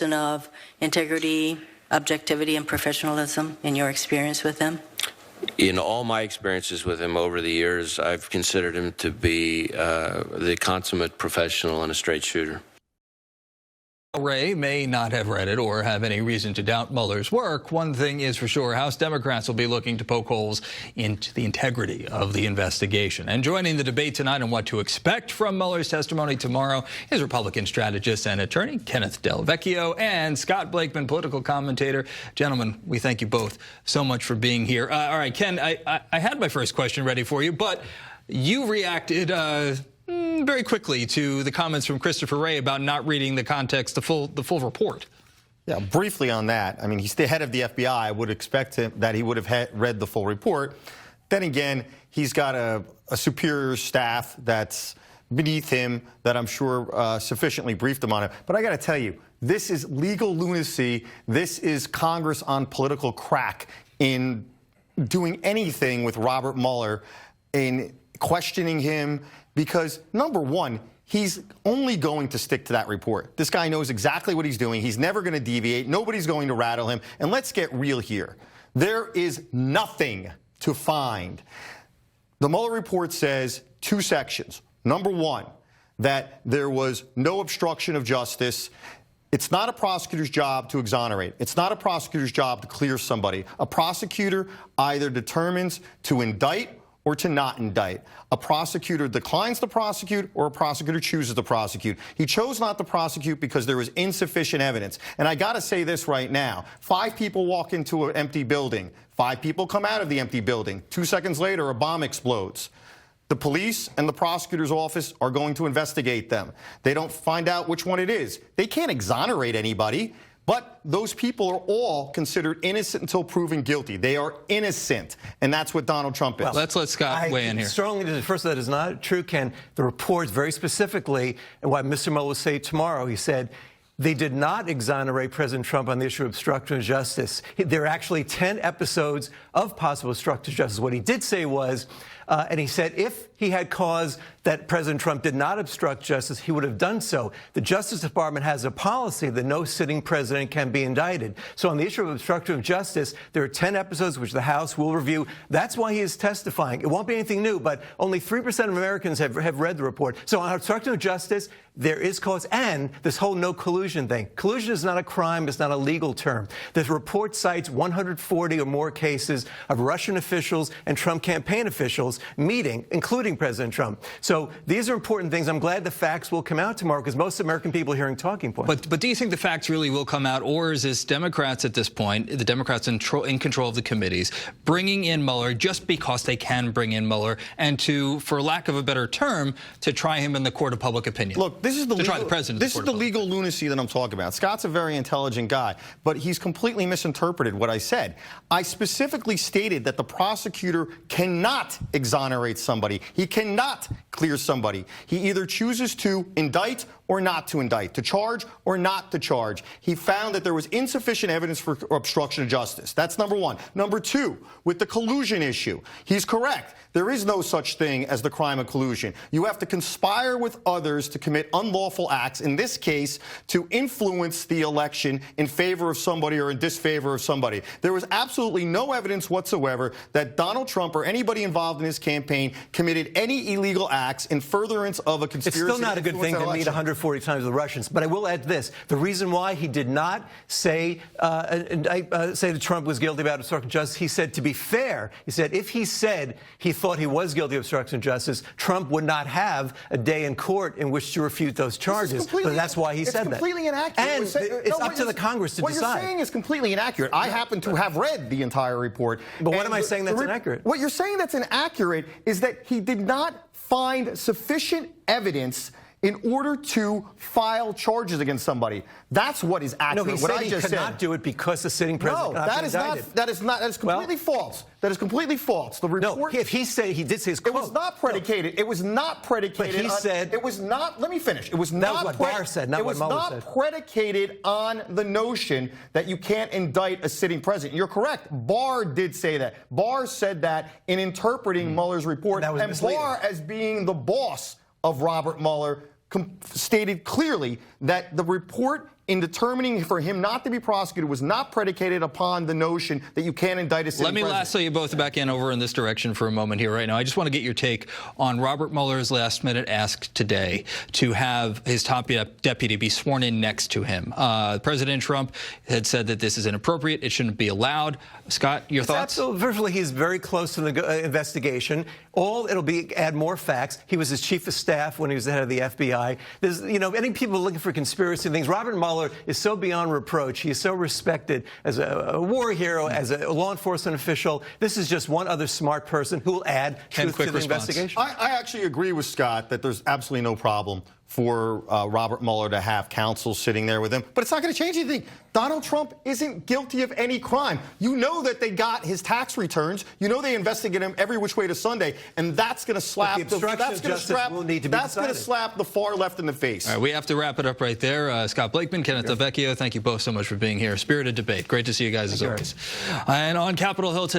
of integrity, objectivity, and professionalism in your experience with him? In all my experiences with him over the years, I've considered him to be the consummate professional and a straight shooter. Wray may not have read it or have any reason to doubt Mueller's work. One thing is for sure, House Democrats will be looking to poke holes into the integrity of the investigation. And joining the debate tonight on what to expect from Mueller's testimony tomorrow is Republican strategist and attorney Kenneth Vecchio and Scott Blakeman, political commentator. Gentlemen, we thank you both so much for being here. All right, Ken, I had my first question ready for you, but you reacted very quickly to the comments from Christopher Wray about not reading the context, the full report. Yeah, briefly on that. I mean, he's the head of the FBI. I would expect that he would have read the full report. Then again, he's got a superior staff that's beneath him that I'm sure sufficiently briefed him on it. But I got to tell you, this is legal lunacy. This is Congress on political crack in doing anything with Robert Mueller, in questioning him. Because, number one, he's only going to stick to that report. This guy knows exactly what he's doing. He's never going to deviate. Nobody's going to rattle him. And let's get real here. There is nothing to find. The Mueller report says 2 sections. Number one, that there was no obstruction of justice. It's not a prosecutor's job to exonerate. It's not a prosecutor's job to clear somebody. A prosecutor either determines to indict or to not indict. A prosecutor declines to prosecute, or a prosecutor chooses to prosecute. He chose not to prosecute because there was insufficient evidence. And I got to say this right now. 5 people walk into an empty building. 5 people come out of the empty building. 2 seconds later, a bomb explodes. The police and the prosecutor's office are going to investigate them. They don't find out which one it is. They can't exonerate anybody. But those people are all considered innocent until proven guilty. They are innocent, and that's what Donald Trump is. Well, let's let Scott weigh in here. Strongly, first, that is not true, Ken. The reports very specifically, and what Mr. Mueller will say tomorrow, he said, they did not exonerate President Trump on the issue of obstruction of justice. There are actually 10 episodes of possible obstruction of justice. What he did say was, and he said if he had cause that President Trump did not obstruct justice, he would have done so. The Justice Department has a policy that no sitting president can be indicted. So on the issue of obstruction of justice, there are 10 episodes which the House will review. That's why he is testifying. It won't be anything new, but only 3% of Americans have read the report. So on obstruction of justice, there is cause. And this whole no collusion thing. Collusion is not a crime. It's not a legal term. The report cites 140 or more cases of Russian officials and Trump campaign officials meeting, including President Trump. So these are important things. I'm glad the facts will come out tomorrow because most American people are hearing talking points. But do you think the facts really will come out, or is this Democrats at this point, the Democrats in control of the committees, bringing in Mueller just because they can bring in Mueller and to, for lack of a better term, to try him in the court of public opinion? Look, this is the legal lunacy that I'm talking about. Scott's a very intelligent guy, but he's completely misinterpreted what I said. I specifically stated that the prosecutor cannot exonerate somebody. He cannot clear somebody. He either chooses to indict or not to indict, to charge or not to charge. He found that there was insufficient evidence for obstruction of justice. That's number one. Number two, with the collusion issue, he's correct. There is no such thing as the crime of collusion. You have to conspire with others to commit unlawful acts, in this case, to influence the election in favor of somebody or in disfavor of somebody. There was absolutely no evidence whatsoever that Donald Trump or anybody involved in his campaign committed any illegal acts in furtherance of a conspiracy. It's still not a good thing to meet 140 times with the Russians. But I will add this. The reason why he did not say that Trump was guilty about obstruction of justice, he said, to be fair, he said if he said he thought he was guilty of obstruction of justice, Trump would not have a day in court in which to refute those charges. So that's why he said that. It's completely inaccurate. And it's up to the Congress to decide. What you're saying is completely inaccurate. I happen to have read the entire report. But what am I saying that's inaccurate? What you're saying that's inaccurate is that he did not find sufficient evidence in order to file charges against somebody. That's what is accurate. No, he said he could not do it because the sitting president that is completely false. That is completely false. The report. No, if he said, he did say his quote. It was not predicated. No. It was not predicated. But he said it was not. Let me finish. It was not. That was what Barr said, not what Mueller said. It was not predicated on the notion that you can't indict a sitting president. You're correct. Barr did say that. Barr said that in interpreting Mueller's report, and Barr, as being the boss of Robert Mueller, stated clearly that the report in determining for him not to be prosecuted was not predicated upon the notion that you can't indict a sitting Let me president. lasso you both back in over in this direction for a moment here right now. I just want to get your take on Robert Mueller's last-minute ask today to have his top deputy be sworn in next to him. President Trump had said that this is inappropriate. It shouldn't be allowed. Scott, your thoughts? Absolutely. Virtually, he's very close to the investigation. It'll be add more facts. He was his chief of staff when he was the head of the FBI. There's, any people looking for conspiracy things. Robert Mueller is so beyond reproach. He is so respected as a war hero, as a law enforcement official. This is just one other smart person who will add truth to the investigation. I actually agree with Scott that there's absolutely no problem for Robert Mueller to have counsel sitting there with him. But it's not going to change anything. Donald Trump isn't guilty of any crime. You know that they got his tax returns. You know they investigate him every which way to Sunday. And that's going to slap the far left in the face. All right, we have to wrap it up right there. Scott Blakeman, Kenneth Vecchio, thank you both so much for being here. Spirited debate. Great to see you guys as always. And on Capitol Hill today.